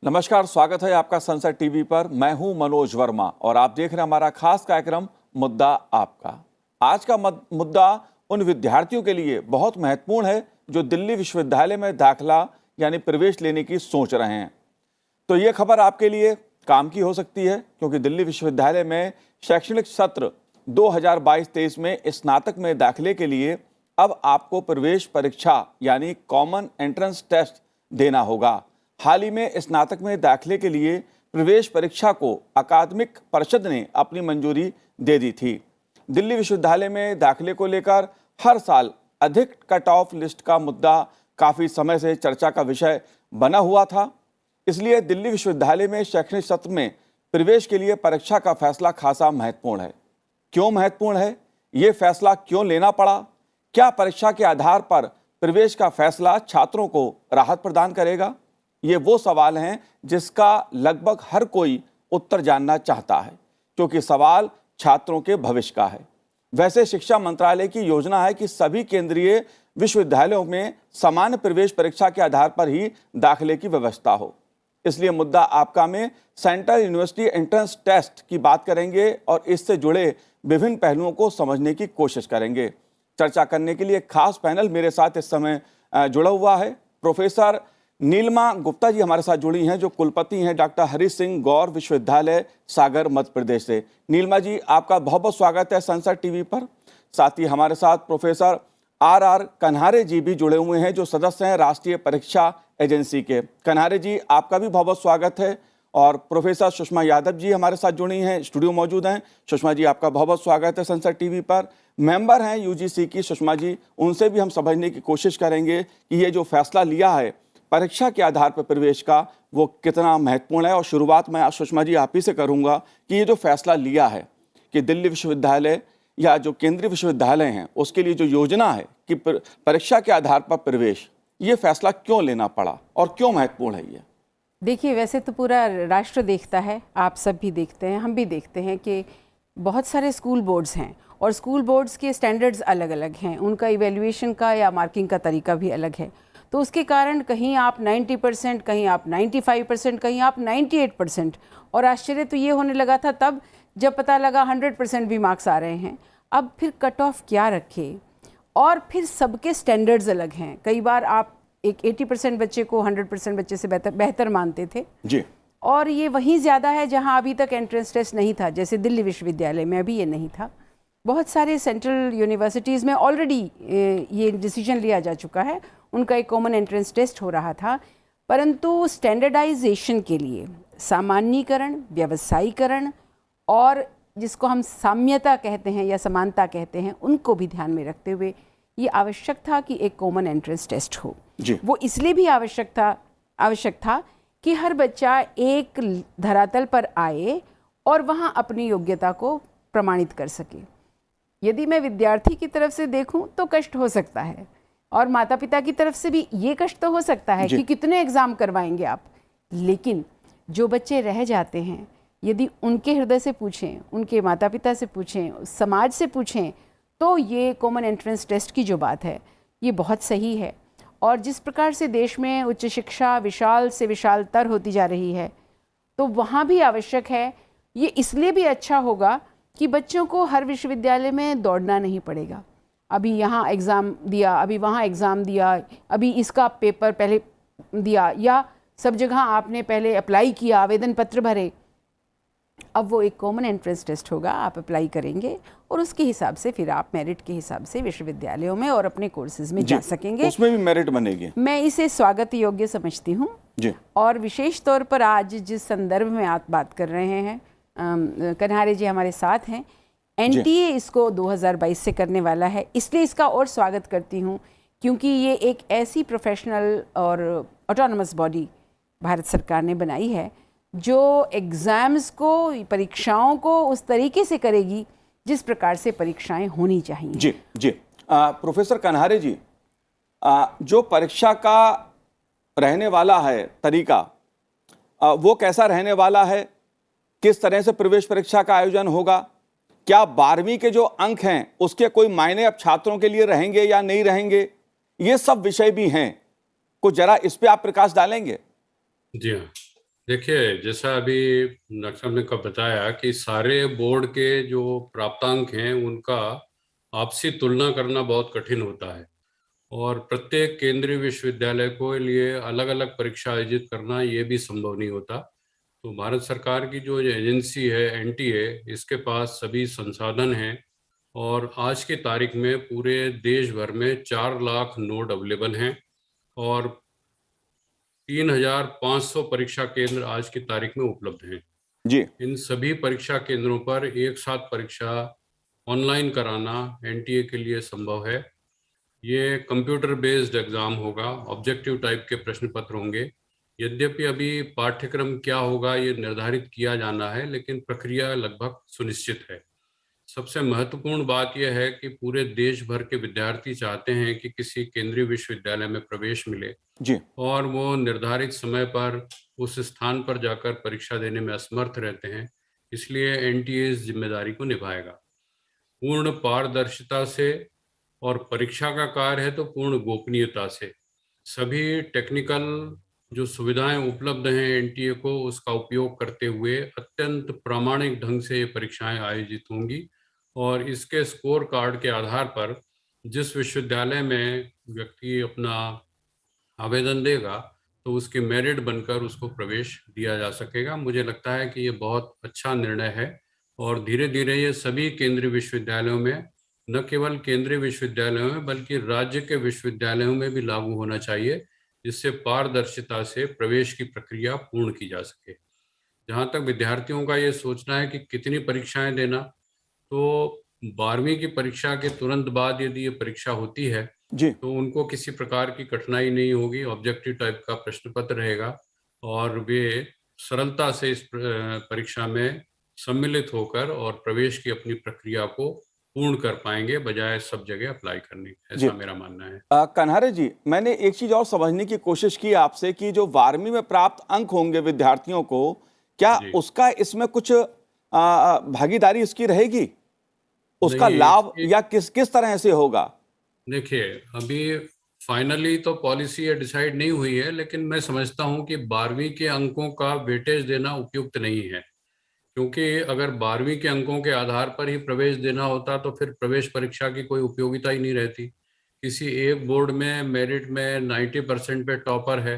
नमस्कार, स्वागत है आपका सनसेट टीवी पर। मैं हूं मनोज वर्मा और आप देख रहे हैं हमारा खास कार्यक्रम मुद्दा आपका। आज का मुद्दा उन विद्यार्थियों के लिए बहुत महत्वपूर्ण है जो दिल्ली विश्वविद्यालय में दाखिला यानी प्रवेश लेने की सोच रहे हैं। तो ये खबर आपके लिए काम की हो सकती है, क्योंकि दिल्ली विश्वविद्यालय में शैक्षणिक सत्र 2022-23 में स्नातक में दाखिले के लिए अब आपको प्रवेश परीक्षा यानी कॉमन एंट्रेंस टेस्ट देना होगा। हाल ही में स्नातक में दाखिले के लिए प्रवेश परीक्षा को अकादमिक परिषद ने अपनी मंजूरी दे दी थी। दिल्ली विश्वविद्यालय में दाखिले को लेकर हर साल अधिक कट ऑफ लिस्ट का मुद्दा काफ़ी समय से चर्चा का विषय बना हुआ था। इसलिए दिल्ली विश्वविद्यालय में शैक्षणिक सत्र में प्रवेश के लिए परीक्षा का फैसला खासा महत्वपूर्ण है। क्यों महत्वपूर्ण है? ये फैसला क्यों लेना पड़ा? क्या परीक्षा के आधार पर प्रवेश का फैसला छात्रों को राहत प्रदान करेगा? ये वो सवाल हैं जिसका लगभग हर कोई उत्तर जानना चाहता है, क्योंकि सवाल छात्रों के भविष्य का है। वैसे शिक्षा मंत्रालय की योजना है कि सभी केंद्रीय विश्वविद्यालयों में सामान्य प्रवेश परीक्षा के आधार पर ही दाखिले की व्यवस्था हो। इसलिए मुद्दा आपका में सेंट्रल यूनिवर्सिटी एंट्रेंस टेस्ट की बात करेंगे और इससे जुड़े विभिन्न पहलुओं को समझने की कोशिश करेंगे। चर्चा करने के लिए एक खास पैनल मेरे साथ इस समय जुड़ा हुआ है। प्रोफेसर नीलिमा गुप्ता जी हमारे साथ जुड़ी हैं, जो कुलपति हैं डॉक्टर हरि सिंह गौर विश्वविद्यालय सागर मध्य प्रदेश से। नीलिमा जी, आपका बहुत बहुत स्वागत है सनसेट टीवी पर। साथ ही हमारे साथ प्रोफेसर आर कन्हारे जी भी जुड़े हुए हैं, जो सदस्य हैं राष्ट्रीय परीक्षा एजेंसी के। कन्हारे जी, आपका भी बहुत बहुत स्वागत है। और प्रोफेसर सुषमा यादव जी हमारे साथ जुड़ी हैं, स्टूडियो मौजूद हैं। सुषमा जी, आपका बहुत बहुत स्वागत है सनसेट टीवी पर। मेंबर हैं यूजीसी की सुषमा जी, उनसे भी हम समझने की कोशिश करेंगे कि ये जो फैसला लिया है परीक्षा के आधार पर प्रवेश का, वो कितना महत्वपूर्ण है। और शुरुआत मैं सुषमा जी आप ही से करूंगा कि ये जो फैसला लिया है कि दिल्ली विश्वविद्यालय या जो केंद्रीय विश्वविद्यालय हैं उसके लिए जो योजना है कि परीक्षा के आधार पर प्रवेश, ये फैसला क्यों लेना पड़ा और क्यों महत्वपूर्ण है ये? देखिए, वैसे तो पूरा राष्ट्र देखता है, आप सब भी देखते हैं, हम भी देखते हैं कि बहुत सारे स्कूल बोर्ड्स हैं और स्कूल बोर्ड्स के स्टैंडर्ड्स अलग अलग हैं, उनका इवैल्यूएशन का या मार्किंग का तरीका भी अलग है। तो उसके कारण कहीं आप 90%, कहीं आप 95%, कहीं आप 98%। और आश्चर्य तो ये होने लगा था तब जब पता लगा 100% भी मार्क्स आ रहे हैं। अब फिर कट ऑफ क्या रखे, और फिर सबके स्टैंडर्ड्स अलग हैं। कई बार आप एक 80% बच्चे को 100% बच्चे से बेहतर मानते थे जी, और ये वहीं ज़्यादा है जहां अभी तक एंट्रेंस टेस्ट नहीं था, जैसे दिल्ली विश्वविद्यालय में अभी ये नहीं था। बहुत सारे सेंट्रल यूनिवर्सिटीज़ में ऑलरेडी ये डिसीजन लिया जा चुका है, उनका एक कॉमन एंट्रेंस टेस्ट हो रहा था। परंतु स्टैंडर्डाइजेशन के लिए सामान्यीकरण, व्यवसायीकरण और जिसको हम साम्यता कहते हैं या समानता कहते हैं, उनको भी ध्यान में रखते हुए ये आवश्यक था कि एक कॉमन एंट्रेंस टेस्ट हो। वो इसलिए भी आवश्यक था कि हर बच्चा एक धरातल पर आए और वहाँ अपनी योग्यता को प्रमाणित कर सके। यदि मैं विद्यार्थी की तरफ से देखूं तो कष्ट हो सकता है, और माता पिता की तरफ से भी ये कष्ट तो हो सकता है कि कितने एग्ज़ाम करवाएंगे आप। लेकिन जो बच्चे रह जाते हैं, यदि उनके हृदय से पूछें, उनके माता पिता से पूछें, समाज से पूछें, तो ये कॉमन एंट्रेंस टेस्ट की जो बात है ये बहुत सही है। और जिस प्रकार से देश में उच्च शिक्षा विशाल से विशालतर होती जा रही है, तो वहाँ भी आवश्यक है। ये इसलिए भी अच्छा होगा कि बच्चों को हर विश्वविद्यालय में दौड़ना नहीं पड़ेगा। अभी यहाँ एग्ज़ाम दिया, अभी वहाँ एग्ज़ाम दिया, अभी इसका पेपर पहले दिया, या सब जगह आपने पहले अप्लाई किया, आवेदन पत्र भरे। अब वो एक कॉमन एंट्रेंस टेस्ट होगा, आप अप्लाई करेंगे और उसके हिसाब से फिर आप मेरिट के हिसाब से विश्वविद्यालयों में और अपने कोर्सेज में जा सकेंगे। उसमें भी मेरिट बनेगी। मैं इसे स्वागत योग्य समझती हूँ। और विशेष तौर पर आज जिस संदर्भ में आप बात कर रहे हैं, कन्हारे जी हमारे साथ हैं। एनटीए इसको 2022 से करने वाला है, इसलिए इसका और स्वागत करती हूँ, क्योंकि ये एक ऐसी प्रोफेशनल और ऑटोनमस बॉडी भारत सरकार ने बनाई है जो एग्ज़ाम्स को, परीक्षाओं को उस तरीके से करेगी जिस प्रकार से परीक्षाएं होनी चाहिए। जी। प्रोफेसर कन्हारे जी, जो परीक्षा का रहने वाला है तरीका, वो कैसा रहने वाला है? किस तरह से प्रवेश परीक्षा का आयोजन होगा? क्या 12वीं के जो अंक हैं उसके कोई मायने अब छात्रों के लिए रहेंगे या नहीं रहेंगे? ये सब विषय भी हैं, कुछ जरा इस पे आप प्रकाश डालेंगे? जी हाँ, देखिए, जैसा अभी डॉक्टर साहब ने कब बताया कि सारे बोर्ड के जो प्राप्तांक हैं उनका आपसी तुलना करना बहुत कठिन होता है और प्रत्येक केंद्रीय विश्वविद्यालय को लिए अलग अलग परीक्षा आयोजित करना ये भी संभव नहीं होता। तो भारत सरकार की जो एजेंसी है एनटीए, इसके पास सभी संसाधन हैं और आज की तारीख में पूरे देश भर में 4 लाख नोड अवेलेबल हैं और 3,500 परीक्षा केंद्र आज की तारीख में उपलब्ध हैं। जी। इन सभी परीक्षा केंद्रों पर एक साथ परीक्षा ऑनलाइन कराना एनटीए के लिए संभव है। ये कंप्यूटर बेस्ड एग्जाम होगा, ऑब्जेक्टिव टाइप के प्रश्न पत्र होंगे। यद्यपि अभी पाठ्यक्रम क्या होगा ये निर्धारित किया जाना है, लेकिन प्रक्रिया लगभग सुनिश्चित है। सबसे महत्वपूर्ण बात यह है कि पूरे देश भर के विद्यार्थी चाहते हैं कि किसी केंद्रीय विश्वविद्यालय में प्रवेश मिले जी। और वो निर्धारित समय पर उस स्थान पर जाकर परीक्षा देने में असमर्थ रहते हैं। इसलिए एनटीए इस जिम्मेदारी को निभाएगा पूर्ण पारदर्शिता से, और परीक्षा का कार्य है तो पूर्ण गोपनीयता से। सभी टेक्निकल जो सुविधाएं उपलब्ध हैं एनटीए को, उसका उपयोग करते हुए अत्यंत प्रामाणिक ढंग से ये परीक्षाएं आयोजित होंगी और इसके स्कोर कार्ड के आधार पर जिस विश्वविद्यालय में व्यक्ति अपना आवेदन देगा तो उसकी मेरिट बनकर उसको प्रवेश दिया जा सकेगा। मुझे लगता है कि ये बहुत अच्छा निर्णय है और धीरे धीरे ये सभी केंद्रीय विश्वविद्यालयों में, न केवल केंद्रीय विश्वविद्यालयों में बल्कि राज्य के विश्वविद्यालयों में भी लागू होना चाहिए, जिससे पारदर्शिता से प्रवेश की प्रक्रिया पूर्ण की जा सके। जहाँ तक विद्यार्थियों का ये सोचना है कि कितनी परीक्षाएं देना, तो 12वीं की परीक्षा के तुरंत बाद यदि ये परीक्षा होती है जी। तो उनको किसी प्रकार की कठिनाई नहीं होगी। ऑब्जेक्टिव टाइप का प्रश्न पत्र रहेगा और वे सरलता से इस परीक्षा में सम्मिलित होकर और प्रवेश की अपनी प्रक्रिया को पूर्ण कर पाएंगे, बजाय सब जगह अप्लाई करने के। जी। ऐसा मेरा मानना है। कन्हारे जी, मैंने एक चीज और समझने की कोशिश की आपसे कि जो 12वीं में प्राप्त अंक होंगे विद्यार्थियों को, क्या जी। उसका इसमें कुछ भागीदारी इसकी रहेगी? उसका नहीं, लाभ या किस किस तरह से होगा? देखिए, अभी फाइनली तो पॉलिसी ये डिसाइड नहीं हुई है, लेकिन मैं समझता हूँ कि 12वीं के अंकों का वेटेज देना उपयुक्त नहीं है, क्योंकि अगर 12वीं के अंकों के आधार पर ही प्रवेश देना होता तो फिर प्रवेश परीक्षा की कोई उपयोगिता ही नहीं रहती। किसी एक बोर्ड में मेरिट में 90% पे टॉपर है,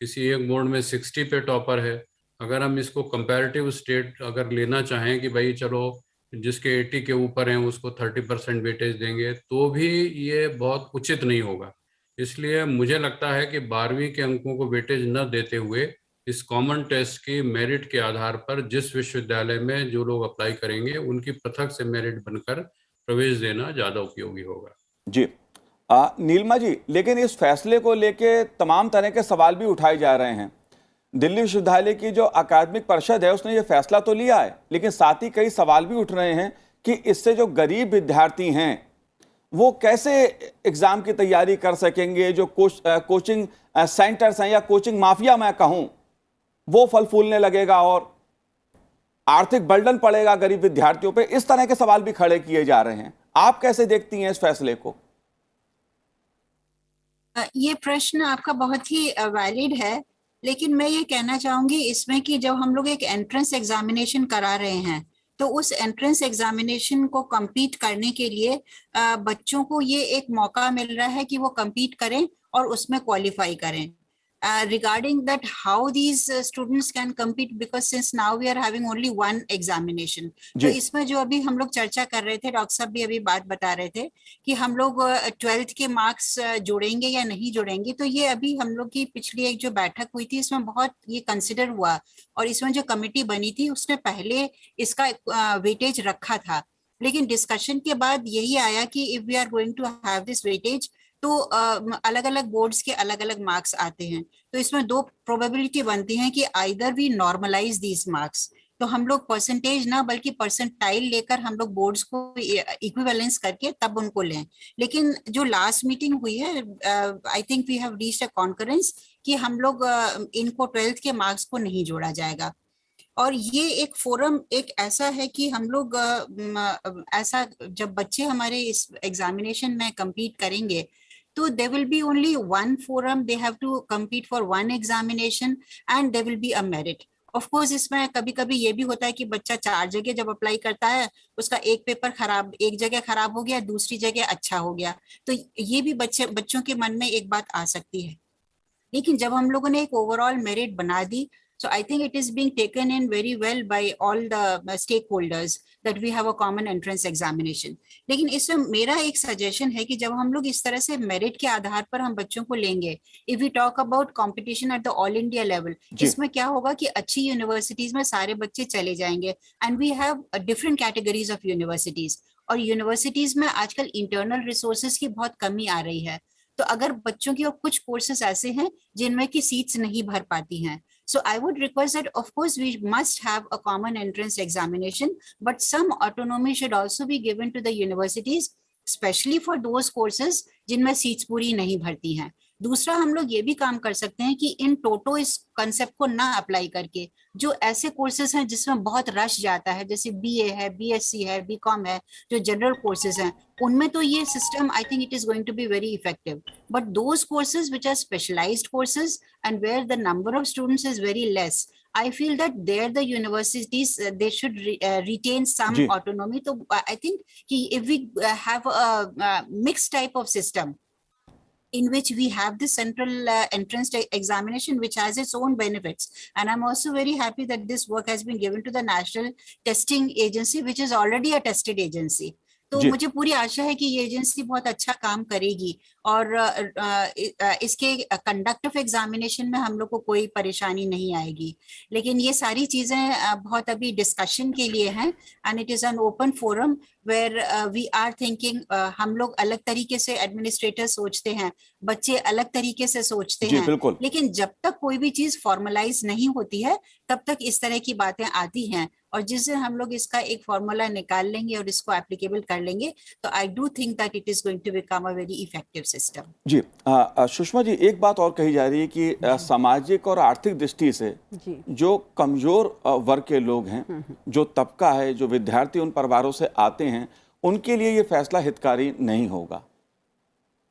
किसी एक बोर्ड में 60 पे टॉपर है। अगर हम इसको कंपैरेटिव स्टेट अगर लेना चाहें कि भाई चलो जिसके 80 के ऊपर हैं उसको 30% वेटेज देंगे, तो भी ये बहुत उचित नहीं होगा। इसलिए मुझे लगता है कि 12वीं के अंकों को वेटेज न देते हुए इस कॉमन टेस्ट की मेरिट के आधार पर जिस विश्वविद्यालय में जो लोग अप्लाई करेंगे उनकी पृथक से मेरिट बनकर प्रवेश देना ज़्यादा उपयोगी होगा। जी। नीलिमा जी, लेकिन इस फैसले को लेके तमाम तरह के सवाल भी उठाए जा रहे हैं। दिल्ली विश्वविद्यालय की जो अकादमिक परिषद है उसने ये फैसला तो लिया है, लेकिन साथ ही कई सवाल भी उठ रहे हैं कि इससे जो गरीब विद्यार्थी हैं वो कैसे एग्जाम की तैयारी कर सकेंगे। जो कोचिंग सेंटर्स हैं या कोचिंग माफिया मैं कहूं, वो फल फूलने लगेगा और आर्थिक बर्डन पड़ेगा गरीब विद्यार्थियों पे। इस तरह के सवाल भी खड़े किए जा रहे हैं। आप कैसे देखती हैं इस फैसले को? ये प्रश्न आपका बहुत ही वैलिड है, लेकिन मैं ये कहना चाहूंगी इसमें कि जब हम लोग एक एंट्रेंस एग्जामिनेशन करा रहे हैं तो उस एंट्रेंस एग्जामिनेशन को compete करने के लिए बच्चों को ये एक मौका मिल रहा है कि वो compete करें और उसमें क्वालिफाई करें। Regarding that, how these students can compete, because since now we are having only one examination, तो इसमें जो अभी हम लोग चर्चा कर रहे थे, डॉक्टर साहब भी अभी बात बता रहे थे कि हम लोग 12th के मार्क्स जोड़ेंगे या नहीं जोड़ेंगे, तो ये अभी हम लोग की पिछली एक जो बैठक हुई थी इसमें बहुत ये कंसिडर हुआ और इसमें जो कमेटी बनी थी उसने पहले इसका वेटेज रखा था, लेकिन डिस्कशन के बाद यही आया कि if we are going to have this weightage तो अलग अलग बोर्ड्स के अलग अलग मार्क्स आते हैं, तो इसमें दो प्रोबेबिलिटी बनती हैं कि either we normalise these marks, तो हम लोग परसेंटेज ना बल्कि परसेंटाइल लेकर हम लोग बोर्ड्स को इक्विवेलेंस करके तब उनको लें। लेकिन जो लास्ट मीटिंग हुई है, I think we have reached a concurrence कि हम लोग इनको 12th के मार्क्स को नहीं जोड़ा जाएगा। और ये एक फोरम एक ऐसा है कि हम लोग ऐसा जब बच्चे हमारे इस एग्जामिनेशन में compete करेंगे तो there will be only one forum, they have to compete for one examination and there will be a merit. Of course इसमें कभी कभी ये भी होता है कि बच्चा 4 जगह जब अप्लाई करता है, उसका एक पेपर खराब, एक जगह खराब हो गया, दूसरी जगह अच्छा हो गया, तो ये भी बच्चों के मन में एक बात आ सकती है। लेकिन जब हम लोगों ने एक ओवरऑल मेरिट बना दी, so I think it is being taken in very well by all the stakeholders that we have a common entrance examination. लेकिन इसमें मेरा एक सजेशन है कि जब हम लोग इस तरह से मेरिट के आधार पर हम बच्चों को लेंगे, if we talk about competition at the all India level, इसमें क्या होगा कि अच्छी यूनिवर्सिटीज में सारे बच्चे चले जाएंगे, and we have different categories of universities, और यूनिवर्सिटीज में आजकल इंटरनल रिसोर्सेज की बहुत कमी आ रही है। तो अगर बच्चों की कुछ कोर्सेज ऐसे हैं जिनमें की सीट्स नहीं भर पाती हैं, so I would request that of course we must have a common entrance examination, but some autonomy should also be given to the universities, especially for those courses जिनमें सीट्स पूरी नहीं भरती हैं। दूसरा, हम लोग ये भी काम कर सकते हैं कि इन टोटो इस कंसेप्ट को ना अप्लाई करके जो ऐसे कोर्सेज हैं जिसमें बहुत रश जाता है, जैसे बीए है, बीएससी है, बीकॉम है, जो जनरल कोर्सेज हैं, उनमें तो ये system I think it is going to be very effective, but those courses which are specialised courses and where the number of students is very less, I feel that there the universities they should retain some autonomy. So I think if we have a mixed type of system in which we have the central entrance examination which has its own benefits, and I'm also very happy that this work has been given to the National Testing Agency which is already a tested agency. तो मुझे पूरी आशा है कि ये agency बहुत अच्छा काम करेगी और इसके कंडक्ट ऑफ एग्जामिनेशन में हम लोग को कोई परेशानी नहीं आएगी। लेकिन ये सारी चीजें बहुत अभी डिस्कशन के लिए हैं, and it is an open forum where we are thinking. हम लोग अलग तरीके से एडमिनिस्ट्रेटर सोचते हैं, बच्चे अलग तरीके से सोचते हैं, लेकिन जब तक कोई भी चीज फॉर्मलाइज नहीं होती है तब तक इस तरह की बातें आती हैं, और जिस दिन हम लोग इसका एक फॉर्मूला निकाल लेंगे और इसको एप्लीकेबल कर लेंगे, तो I do think that it is going to become a very effective system. जी सुषमा जी, एक बात और कही जा रही है कि सामाजिक और आर्थिक दृष्टि से जो कमजोर वर्ग के लोग हैं, जो तबका है, जो विद्यार्थी उन परिवारों से आते हैं, उनके लिए ये फैसला हितकारी नहीं होगा।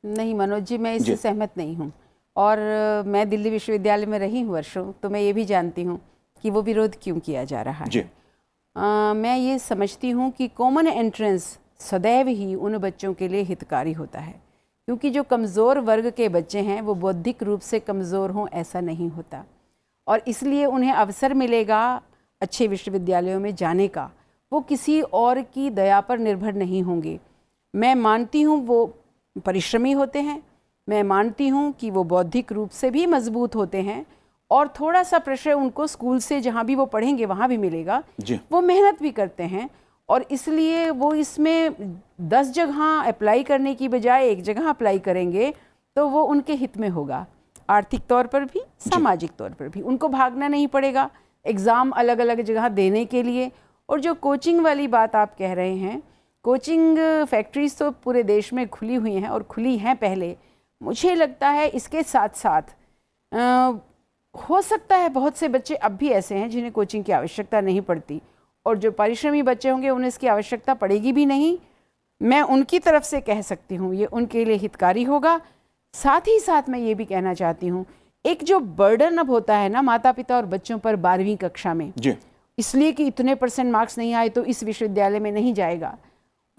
नहीं मनोज जी, मैं इससे सहमत नहीं हूँ, और मैं दिल्ली विश्वविद्यालय में रही हूँ वर्षों, तो मैं ये भी जानती हूँ कि वो विरोध क्यों किया जा रहा है। मैं ये समझती हूँ कि कॉमन एंट्रेंस सदैव ही उन बच्चों के लिए हितकारी होता है, क्योंकि जो कमज़ोर वर्ग के बच्चे हैं वो बौद्धिक रूप से कमज़ोर हों ऐसा नहीं होता, और इसलिए उन्हें अवसर मिलेगा अच्छे विश्वविद्यालयों में जाने का, वो किसी और की दया पर निर्भर नहीं होंगे। मैं मानती हूँ वो परिश्रमी होते हैं, मैं मानती हूँ कि वो बौद्धिक रूप से भी मजबूत होते हैं, और थोड़ा सा प्रेशर उनको स्कूल से जहाँ भी वो पढ़ेंगे वहाँ भी मिलेगा, वो मेहनत भी करते हैं, और इसलिए वो इसमें 10 जगह अप्लाई करने की बजाय एक जगह अप्लाई करेंगे तो वो उनके हित में होगा, आर्थिक तौर पर भी, सामाजिक तौर पर भी। उनको भागना नहीं पड़ेगा एग्ज़ाम अलग अलग जगह देने के लिए। और जो कोचिंग वाली बात आप कह रहे हैं, कोचिंग फैक्ट्रीज तो पूरे देश में खुली हुई हैं और खुली हैं पहले। मुझे लगता है इसके साथ साथ हो सकता है बहुत से बच्चे अब भी ऐसे हैं जिन्हें कोचिंग की आवश्यकता नहीं पड़ती, और जो परिश्रमी बच्चे होंगे उन्हें इसकी आवश्यकता पड़ेगी भी नहीं। मैं उनकी तरफ से कह सकती हूँ ये उनके लिए हितकारी होगा। साथ ही साथ मैं ये भी कहना चाहती हूँ, एक जो बर्डन अब होता है ना माता पिता और बच्चों पर 12वीं कक्षा में, इसलिए कि इतने % मार्क्स नहीं आए तो इस विश्वविद्यालय में नहीं जाएगा,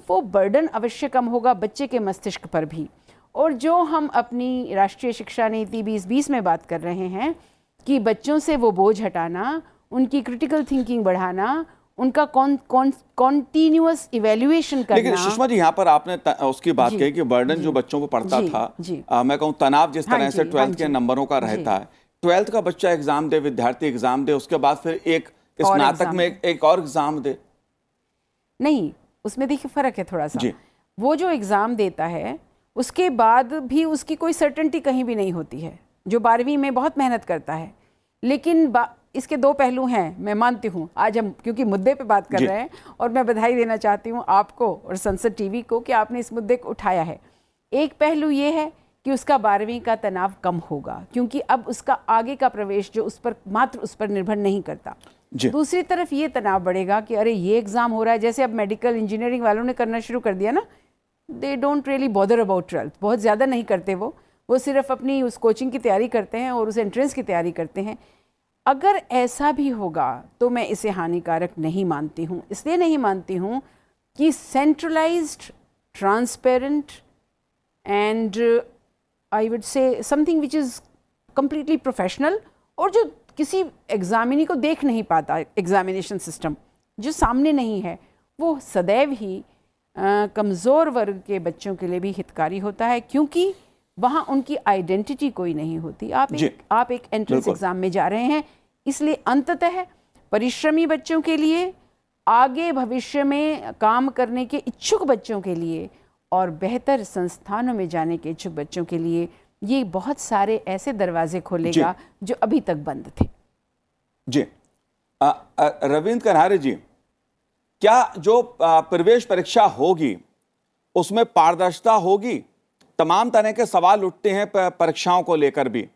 वो बर्डन अवश्य कम होगा बच्चे के मस्तिष्क पर भी। और जो हम अपनी राष्ट्रीय शिक्षा नीति 2020 में बात कर रहे हैं कि बच्चों से वो बोझ हटाना, उनकी क्रिटिकल थिंकिंग बढ़ाना, उनका कॉन्टिन्यूअस इवैल्यूएशन करना। लेकिन सुषमा जी, यहाँ पर आपने उसकी बात कही कि बर्डन जो बच्चों को पड़ता था, मैं कहूँ तनाव जिस तरह से 12th के नंबरों का रहता है, 12th का बच्चा एग्जाम दे, विद्यार्थी एग्जाम दे, उसके बाद फिर एक स्नातक में एक और एग्जाम दे, नहीं, उसमें देखिए फर्क है थोड़ा सा। वो जो एग्जाम देता है उसके बाद भी उसकी कोई सर्टेनिटी कहीं भी नहीं होती है, जो 12वीं में बहुत मेहनत करता है। लेकिन इसके 2 पहलू हैं, मैं मानती हूँ। आज हम क्योंकि मुद्दे पे बात कर रहे हैं, और मैं बधाई देना चाहती हूँ आपको और संसद टीवी को कि आपने इस मुद्दे को उठाया है। एक पहलू ये है कि उसका 12वीं का तनाव कम होगा, क्योंकि अब उसका आगे का प्रवेश जो उस पर निर्भर नहीं करता। दूसरी तरफ ये तनाव बढ़ेगा कि अरे ये एग्ज़ाम हो रहा है, जैसे अब मेडिकल इंजीनियरिंग वालों ने करना शुरू कर दिया ना, they don't really bother about 12th, बहुत ज़्यादा नहीं करते वो सिर्फ अपनी उस कोचिंग की तैयारी करते हैं और उस एंट्रेंस की तैयारी करते हैं। अगर ऐसा भी होगा तो मैं इसे हानिकारक नहीं मानती हूँ। इसलिए नहीं मानती हूँ कि centralised, transparent and I would say something which is completely professional, और जो किसी एग्जामिनी को देख नहीं पाता, एग्जामिनेशन सिस्टम जो सामने नहीं है, वो सदैव ही कमज़ोर वर्ग के बच्चों के लिए भी हितकारी होता है, क्योंकि वहाँ उनकी आइडेंटिटी कोई नहीं होती। आप एक एंट्रेंस एग्ज़ाम में जा रहे हैं, इसलिए अंततः परिश्रमी बच्चों के लिए, आगे भविष्य में काम करने के इच्छुक बच्चों के लिए और बेहतर संस्थानों में जाने के इच्छुक बच्चों के लिए ये बहुत सारे ऐसे दरवाजे खोलेगा जो अभी तक बंद थे। जी रविंद्र कन्हारे जी, क्या जो प्रवेश परीक्षा होगी उसमें पारदर्शिता होगी? तमाम तरह के सवाल उठते हैं परीक्षाओं को लेकर भी।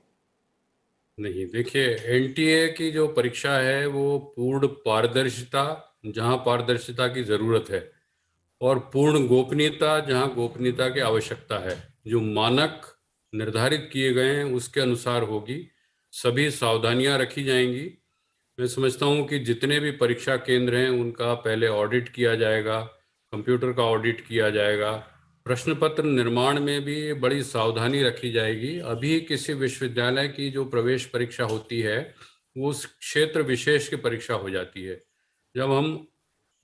नहीं, देखिए, एनटीए की जो परीक्षा है वो पूर्ण पारदर्शिता, जहां पारदर्शिता की जरूरत है, और पूर्ण गोपनीयता जहां गोपनीयता की आवश्यकता है, जो मानक निर्धारित किए गए हैं उसके अनुसार होगी। सभी सावधानियां रखी जाएंगी। मैं समझता हूं कि जितने भी परीक्षा केंद्र हैं उनका पहले ऑडिट किया जाएगा, कंप्यूटर का ऑडिट किया जाएगा, प्रश्न पत्र निर्माण में भी बड़ी सावधानी रखी जाएगी। अभी किसी विश्वविद्यालय की जो प्रवेश परीक्षा होती है वो उस क्षेत्र विशेष की परीक्षा हो जाती है। जब हम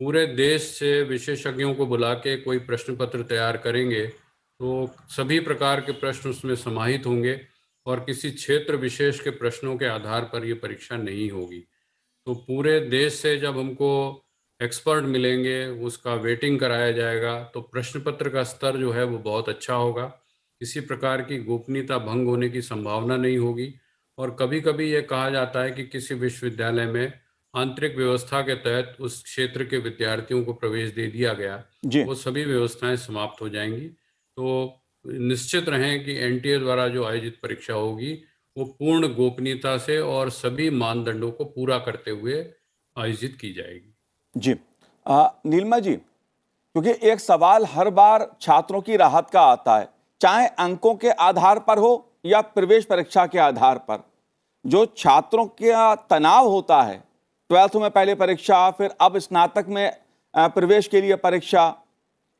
पूरे देश से विशेषज्ञों को बुला के कोई प्रश्न पत्र तैयार करेंगे तो सभी प्रकार के प्रश्न उसमें समाहित होंगे और किसी क्षेत्र विशेष के प्रश्नों के आधार पर ये परीक्षा नहीं होगी। तो पूरे देश से जब हमको एक्सपर्ट मिलेंगे, उसका वेटिंग कराया जाएगा, तो प्रश्न पत्र का स्तर जो है वो बहुत अच्छा होगा। किसी प्रकार की गोपनीयता भंग होने की संभावना नहीं होगी। और कभी कभी ये कहा जाता है कि किसी विश्वविद्यालय में आंतरिक व्यवस्था के तहत उस क्षेत्र के विद्यार्थियों को प्रवेश दे दिया गया, वो सभी व्यवस्थाएं समाप्त हो जाएंगी। तो निश्चित रहें कि एनटीए द्वारा जो आयोजित परीक्षा होगी वो पूर्ण गोपनीयता से और सभी मानदंडों को पूरा करते हुए आयोजित की जाएगी। जी नीलिमा जी, क्योंकि एक सवाल हर बार छात्रों की राहत का आता है, चाहे अंकों के आधार पर हो या प्रवेश परीक्षा के आधार पर, जो छात्रों का तनाव होता है, 12th में पहले परीक्षा, फिर अब स्नातक में प्रवेश के लिए परीक्षा,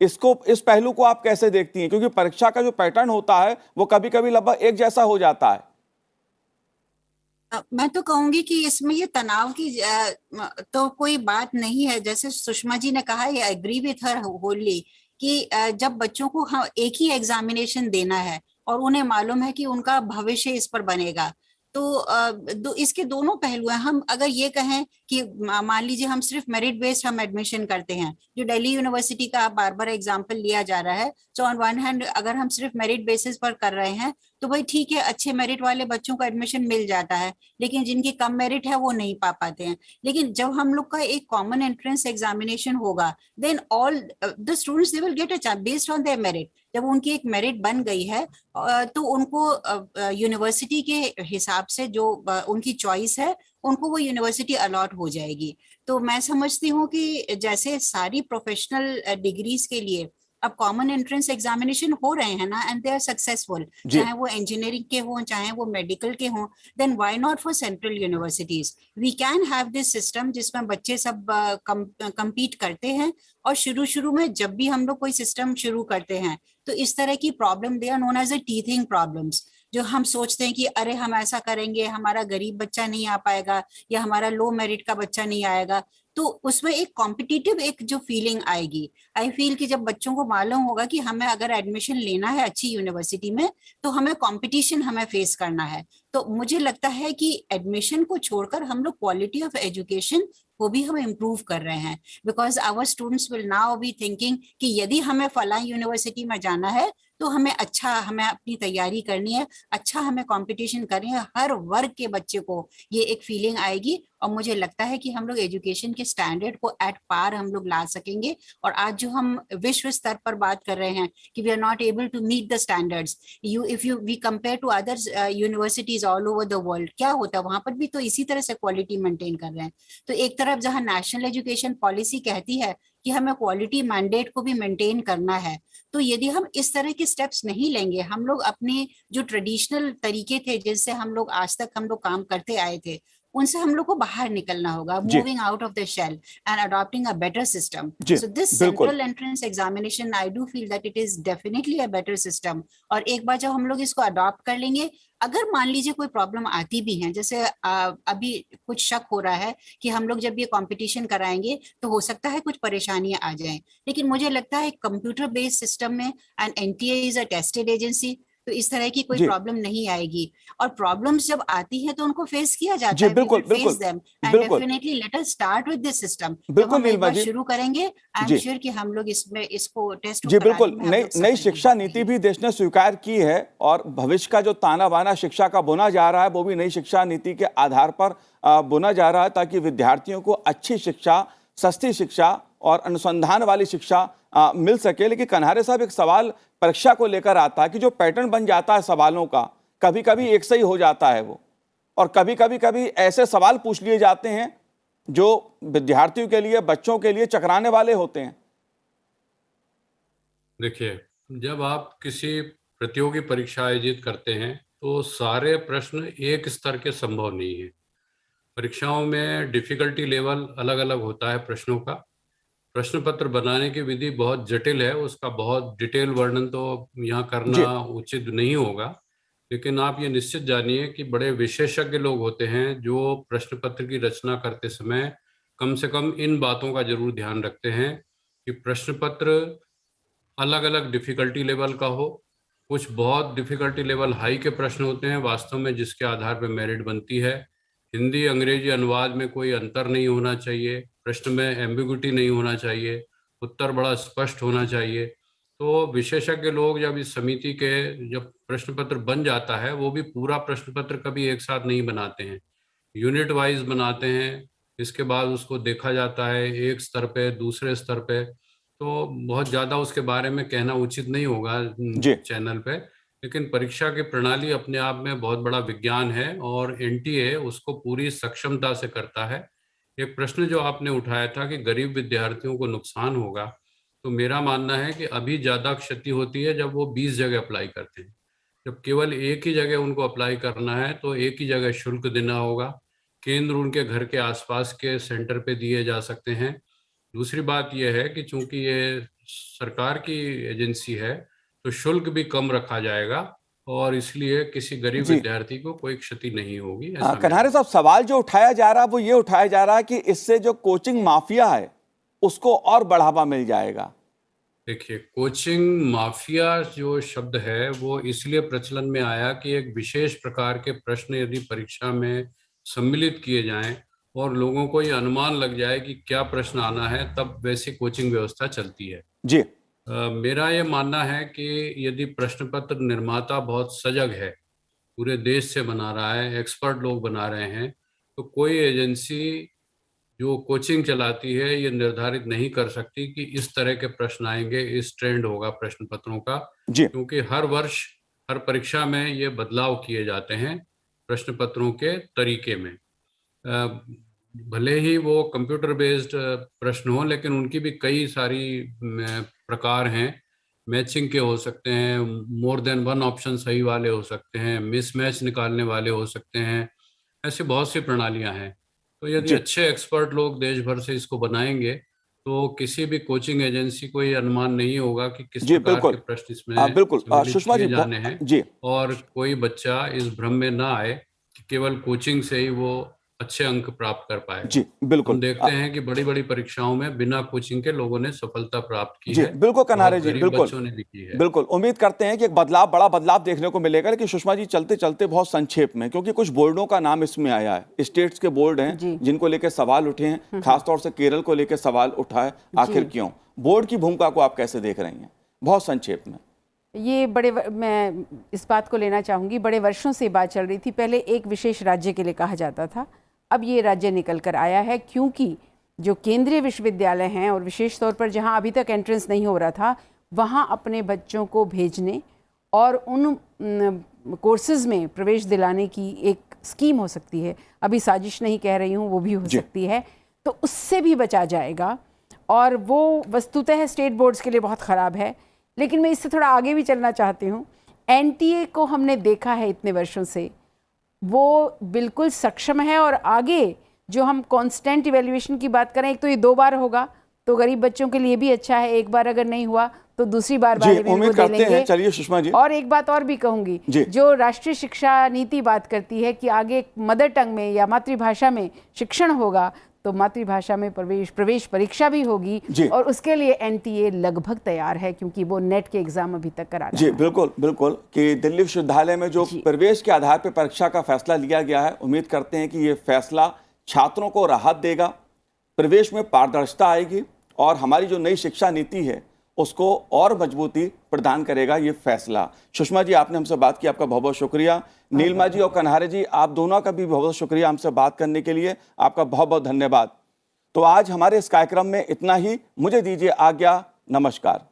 इस पहलू को आप कैसे देखती हैं? क्योंकि परीक्षा का जो पैटर्न होता है वो कभी कभी लगभग एक जैसा हो जाता है। मैं तो कहूंगी कि इसमें ये तनाव की तो कोई बात नहीं है। जैसे सुषमा जी ने कहा, ये एग्री विथ हर होली, कि जब बच्चों को एक ही एग्जामिनेशन देना है और उन्हें मालूम है कि उनका भविष्य इस पर बनेगा, तो इसके दोनों पहलू हैं। हम अगर ये कहें कि मान लीजिए हम सिर्फ मेरिट बेस्ड हम एडमिशन करते हैं, जो दिल्ली यूनिवर्सिटी का बार बार एग्जांपल लिया जा रहा है, तो ऑन वन हैंड अगर हम सिर्फ मेरिट बेसिस पर कर रहे हैं तो भाई ठीक है, अच्छे मेरिट वाले बच्चों को एडमिशन मिल जाता है, लेकिन जिनकी कम मेरिट है वो नहीं पा पाते हैं। लेकिन जब हम लोग का एक कॉमन एंट्रेंस एग्जामिनेशन होगा, then all the students they will get a chance based on their merit. जब उनकी एक मेरिट बन गई है तो उनको यूनिवर्सिटी के हिसाब से जो उनकी चॉइस है, उनको वो यूनिवर्सिटी अलॉट हो जाएगी। तो मैं समझती हूँ कि जैसे सारी प्रोफेशनल डिग्रीज के लिए अब कॉमन एंट्रेंस एग्जामिनेशन हो रहे हैं ना, एंड दे आर सक्सेसफुल, चाहे वो इंजीनियरिंग के हों चाहे वो मेडिकल के हों, then why not for central universities. We can have this system जिसमें बच्चे सब compete करते हैं, और शुरू में जब भी हम लोग कोई सिस्टम शुरू करते हैं तो इस तरह की problem, they are known as a teething problems, जो हम सोचते हैं कि अरे हम ऐसा करेंगे हमारा गरीब बच्चा नहीं आ पाएगा या हमारा लो मेरिट का बच्चा नहीं आएगा, तो उसमें एक कॉम्पिटिटिव एक जो फीलिंग आएगी। आई फील कि जब बच्चों को मालूम होगा कि हमें अगर एडमिशन लेना है अच्छी यूनिवर्सिटी में तो हमें कंपटीशन हमें फेस करना है, तो मुझे लगता है कि एडमिशन को छोड़कर हम लोग क्वालिटी ऑफ एजुकेशन को भी हम इम्प्रूव कर रहे हैं। Because our students will now be thinking कि यदि हमें फला यूनिवर्सिटी में जाना है तो हमें अपनी तैयारी करनी है, अच्छा हमें कंपटीशन करनी है। हर वर्ग के बच्चे को ये एक फीलिंग आएगी, और मुझे लगता है कि हम लोग एजुकेशन के स्टैंडर्ड को एट पार हम लोग ला सकेंगे। और आज जो हम विश्व स्तर पर बात कर रहे हैं कि we are not able to meet the standards, if we compare to others universities all over the world, क्या होता है वहां पर भी तो इसी तरह से क्वालिटी मेंटेन कर रहे हैं। तो एक तरफ जहां नेशनल एजुकेशन पॉलिसी कहती है कि हमें क्वालिटी मैंडेट को भी मेंटेन करना है, तो यदि हम इस तरह के स्टेप्स नहीं लेंगे, हम लोग अपने जो ट्रेडिशनल तरीके थे जिससे हम लोग आज तक हम लोग काम करते आए थे उनसे हम लोग को बाहर निकलना होगा, moving out of the shell and adopting a better system. So this central entrance examination, I do feel that it is definitely a better system. और एक बार जब हम लोग इसको अडॉप्ट कर लेंगे, अगर मान लीजिए कोई प्रॉब्लम आती भी है, जैसे अभी कुछ शक हो रहा है कि हम लोग जब ये कंपटीशन कराएंगे तो हो सकता है कुछ परेशानियां आ जाएं, लेकिन मुझे लगता है कंप्यूटर बेस्ड सिस्टम में, and NTA is a tested agency, तो इस तरह की कोई प्रॉब्लम नहीं आएगी. और प्रॉब्लम्स जब आती है तो उनको फेस किया जाता है. बिल्कुल, face them and definitely let us start with this system. जब हम एक बार शुरू करेंगे, आई एम श्योर कि हम लोग इसमें इसको टेस्ट जी बिल्कुल. नई शिक्षा नीति भी देश ने स्वीकार की है और भविष्य का जो ताना बाना शिक्षा का बुना जा रहा है वो भी नई शिक्षा नीति के आधार पर बुना जा रहा है, ताकि विद्यार्थियों को अच्छी शिक्षा, सस्ती शिक्षा और अनुसंधान वाली शिक्षा मिल सके. लेकिन कन्हारे साहब, एक सवाल परीक्षा को लेकर आता है कि जो पैटर्न बन जाता है सवालों का, कभी कभी एक सही हो जाता है वो, और कभी ऐसे सवाल पूछ लिए जाते हैं जो विद्यार्थियों के लिए, बच्चों के लिए चकराने वाले होते हैं. देखिए, जब आप किसी प्रतियोगी परीक्षा आयोजित करते हैं तो सारे प्रश्न एक स्तर के संभव नहीं है. परीक्षाओं में डिफिकल्टी लेवल अलग अलग होता है प्रश्नों का. प्रश्न पत्र बनाने की विधि बहुत जटिल है, उसका बहुत डिटेल वर्णन तो यहाँ करना उचित नहीं होगा. लेकिन आप ये निश्चित जानिए कि बड़े विशेषज्ञ लोग होते हैं जो प्रश्न पत्र की रचना करते समय कम से कम इन बातों का जरूर ध्यान रखते हैं कि प्रश्न पत्र अलग अलग डिफिकल्टी लेवल का हो. कुछ बहुत डिफिकल्टी लेवल हाई के प्रश्न होते हैं वास्तव में, जिसके आधार पर मेरिट बनती है. हिंदी अंग्रेजी अनुवाद में कोई अंतर नहीं होना चाहिए, प्रश्न में एम्बिग्युइटी नहीं होना चाहिए, उत्तर बड़ा स्पष्ट होना चाहिए. तो विशेषज्ञ लोग जब इस समिति के जब प्रश्न पत्र बन जाता है, वो भी पूरा प्रश्न पत्र कभी एक साथ नहीं बनाते हैं, यूनिट वाइज बनाते हैं. इसके बाद उसको देखा जाता है एक स्तर पे, दूसरे स्तर पे. तो बहुत ज़्यादा उसके बारे में कहना उचित नहीं होगा चैनल पे. लेकिन परीक्षा की प्रणाली अपने आप में बहुत बड़ा विज्ञान है और एनटीए उसको पूरी सक्षमता से करता है. एक प्रश्न जो आपने उठाया था कि गरीब विद्यार्थियों को नुकसान होगा, तो मेरा मानना है कि अभी ज़्यादा क्षति होती है जब वो 20 जगह अप्लाई करते हैं. जब केवल एक ही जगह उनको अप्लाई करना है तो एक ही जगह शुल्क देना होगा. केंद्र उनके घर के आसपास के सेंटर पे दिए जा सकते हैं. दूसरी बात यह है कि चूंकि ये सरकार की एजेंसी है तो शुल्क भी कम रखा जाएगा और इसलिए किसी गरीब विद्यार्थी को कोई क्षति नहीं होगी. कन्हारे साहब, सवाल जो उठाया जा रहा है वो ये उठाया जा रहा है कि इससे जो कोचिंग माफिया है उसको और बढ़ावा मिल जाएगा. देखिए, कोचिंग माफिया जो शब्द है वो इसलिए प्रचलन में आया कि एक विशेष प्रकार के प्रश्न यदि परीक्षा में सम्मिलित किए जाएं और लोगों को ये अनुमान लग जाए कि क्या प्रश्न आना है, तब वैसी कोचिंग व्यवस्था चलती है. जी. मेरा ये मानना है कि यदि प्रश्न पत्र निर्माता बहुत सजग है, पूरे देश से बना रहा है, एक्सपर्ट लोग बना रहे हैं, तो कोई एजेंसी जो कोचिंग चलाती है ये निर्धारित नहीं कर सकती कि इस तरह के प्रश्न आएंगे, इस ट्रेंड होगा प्रश्न पत्रों का. क्योंकि हर वर्ष हर परीक्षा में ये बदलाव किए जाते हैं प्रश्न पत्रों के तरीके में. भले ही वो कंप्यूटर बेस्ड प्रश्न हो, लेकिन उनकी भी कई सारी प्रकार हैं. मैचिंग के हो सकते हैं, मोर देन वन ऑप्शन सही वाले हो सकते हैं, मिसमैच निकालने वाले हो सकते हैं. ऐसी बहुत सी प्रणालियां हैं. तो यदि अच्छे एक्सपर्ट लोग देश भर से इसको बनाएंगे तो किसी भी कोचिंग एजेंसी को ये अनुमान नहीं होगा कि किस प्रकार के प्रश्न इसमें बिल्कुल सुषमा जी जाने हैं. और कोई बच्चा इस भ्रम में ना आए कि केवल कोचिंग से ही वो अच्छे अंक प्राप्त कर पाए. जी बिल्कुल. हम देखते हैं कि बड़ी बड़ी परीक्षाओं में बिना कोचिंग के लोगों ने सफलता प्राप्त की है. बिल्कुल कन्हारे जी, बिल्कुल बच्चों ने भी की है. बिल्कुल उम्मीद करते हैं कि एक बदलाव, बड़ा बदलाव देखने को मिलेगा. लेकिन सुषमा जी, चलते चलते बहुत संक्षेप में, क्योंकि कुछ बोर्डों का नाम इसमें आया है, स्टेट्स के बोर्ड हैं जिनको लेकर सवाल उठे हैं, खासतौर से केरल को लेकर सवाल उठा है. आखिर क्यों? बोर्ड की भूमिका को आप कैसे देख रही हैं, बहुत संक्षेप में? ये मैं इस बात को लेना चाहूँगी, बड़े वर्षों से बात चल रही थी. पहले एक विशेष राज्य के लिए कहा जाता था, अब ये राज्य निकल कर आया है, क्योंकि जो केंद्रीय विश्वविद्यालय हैं और विशेष तौर पर जहाँ अभी तक एंट्रेंस नहीं हो रहा था, वहाँ अपने बच्चों को भेजने और उन कोर्सेज़ में प्रवेश दिलाने की एक स्कीम हो सकती है. अभी साजिश नहीं कह रही हूँ, वो भी हो सकती है, तो उससे भी बचा जाएगा. और वो वस्तुतः स्टेट बोर्ड्स के लिए बहुत ख़राब है. लेकिन मैं इससे थोड़ा आगे भी चलना चाहती हूँ. एनटीए को हमने देखा है इतने वर्षों से, वो बिल्कुल सक्षम है। और आगे जो हम कांस्टेंट इवैल्यूएशन की बात करें, एक तो ये 2 बार होगा तो गरीब बच्चों के लिए भी अच्छा है, एक बार अगर नहीं हुआ तो दूसरी बार जी, बारे में उम्मीद वो दे करते हैं। लेंगे। चलिए सुषमा जी, और एक बात और भी कहूंगी, जी। जो राष्ट्रीय शिक्षा नीति बात करती है कि आगे मदर टंग में या मातृभाषा में शिक्षण होगा, तो मातृभाषा में प्रवेश परीक्षा भी होगी जी। और उसके लिए एनटीए लगभग तैयार है, क्योंकि वो नेट के एग्जाम अभी तक करा रहा जी है। बिल्कुल बिल्कुल कि दिल्ली विश्वविद्यालय में जो प्रवेश के आधार पर परीक्षा का फैसला लिया गया है, उम्मीद करते हैं कि ये फैसला छात्रों को राहत देगा, प्रवेश में पारदर्शिता आएगी और हमारी जो नई शिक्षा नीति है उसको और मजबूती प्रदान करेगा ये फैसला। सुषमा जी, आपने हमसे बात की, आपका बहुत बहुत शुक्रिया। नीलिमा जी और कन्हारे जी, आप दोनों का भी बहुत बहुत शुक्रिया हमसे बात करने के लिए, आपका बहुत बहुत धन्यवाद। तो आज हमारे इस कार्यक्रम में इतना ही, मुझे दीजिए आज्ञा, नमस्कार।